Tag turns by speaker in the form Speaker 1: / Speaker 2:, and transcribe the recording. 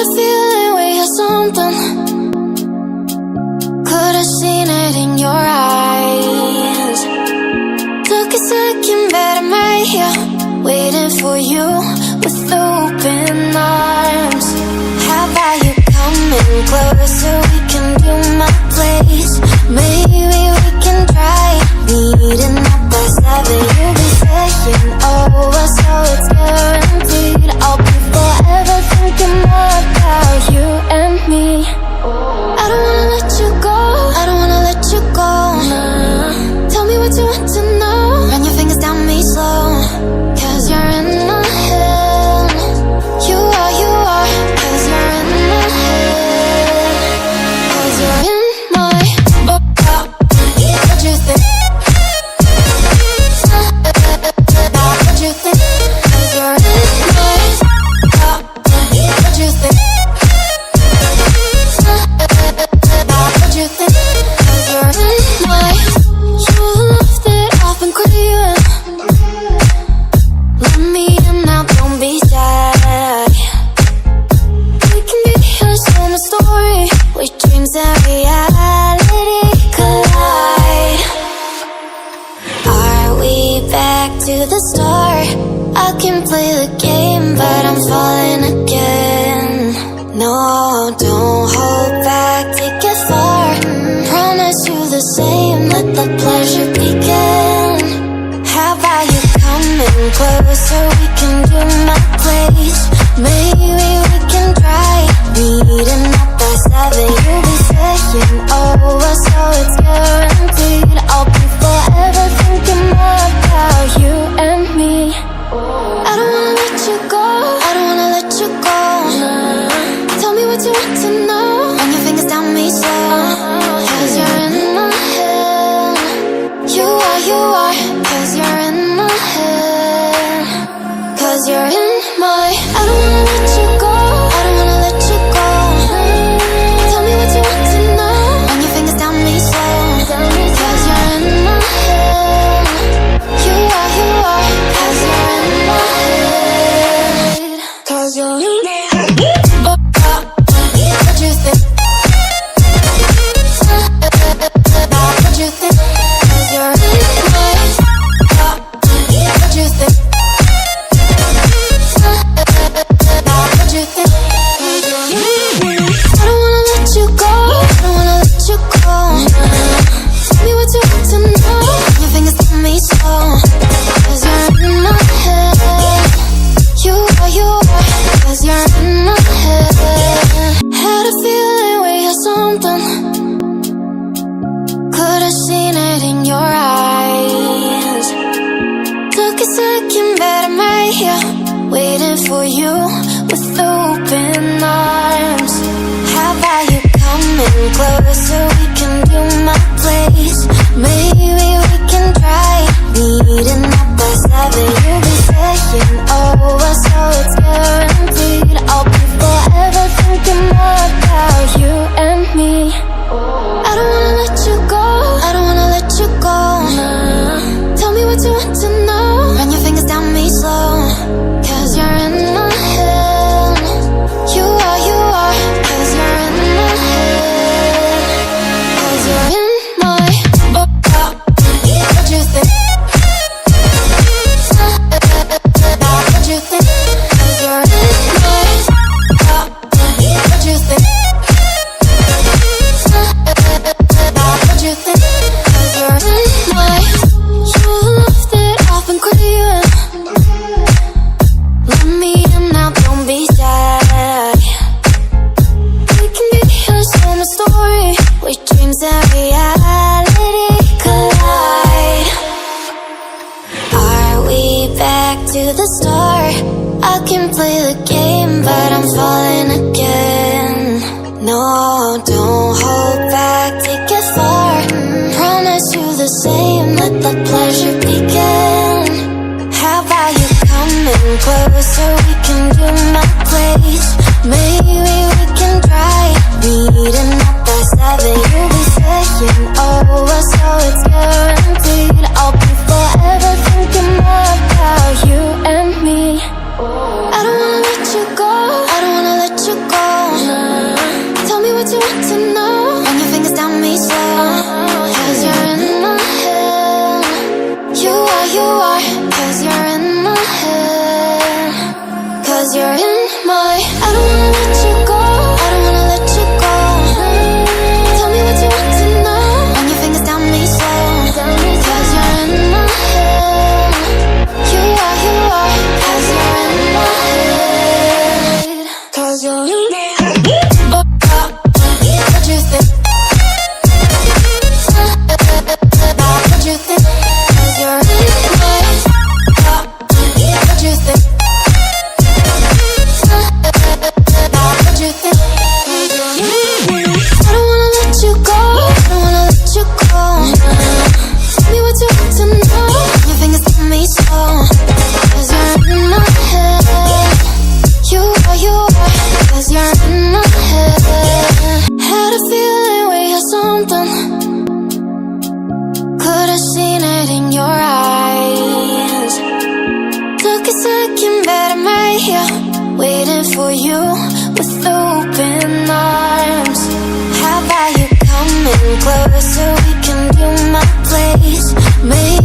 Speaker 1: a feeling we had something. Could have seen it in your eyes. Took a second, but I'm right here, waiting for you with open arms. How about you coming closer? We can do my place. Maybe we can try meeting up by 7. You'll be saying over, so it's guaranteed. I'll be forever thinking more about you and me. I don't wanna let you go, I don't wanna let you go. Tell me what you want to know. Run your fingers down me slow, 'cause you're in my head. You are, 'cause you're in my head. 'Cause you're in my what you think? What you think? 'Cause you're in my what you think? What you think? 'Cause you're in my you left it off and craving. Let me in now, don't be shy. We can be here, share my story, where dreams and reality collide. Are we back to the start? I can play the game, but I'm falling again. No, don't hold back, take it far. Promise you the same, let the pleasure begin. How about you coming closer? We can do my place. Maybe we can try meeting up by 7. You'll be saying over, so it's guaranteed. I'll be forever thinking more about you and me. I don't wanna let you go, I don't wanna let you go. Tell me what you want to know. Run your fingers down me slow, 'cause you're in my head. You are, 'cause you're in my head. 'Cause you're in my I don't wanna let you go, I don't wanna let you go. Tell me what you want to know. Run your fingers down me slow, 'cause you're in my head. You are, 'cause you're in my head. 'Cause you're in my head. What you think? What you think? 'Cause you're in my what you think? What you think? 'Cause you're in my I don't wanna let you go, I don't wanna let you go. Tell me what you want to know. Your fingers on me slow, 'cause you're in my head. You are, 'cause you're in my head. Had a feeling we had something. Could have seen it in your eyes. Took a second, but I'm right here, waiting for you with open arms. How about you coming closer? We can do my place. Maybe we can try meeting up by 7. You'll be saying over, so it's guaranteed. I'll be forever thinking more about you and me. I don't wanna let you go, I don't wanna let you go. Tell me what you want to know. Run your fingers down me slow, 'cause you're in my head. You are, 'cause you're in my head. with open arms. How about you coming closer? We can do my place. Maybe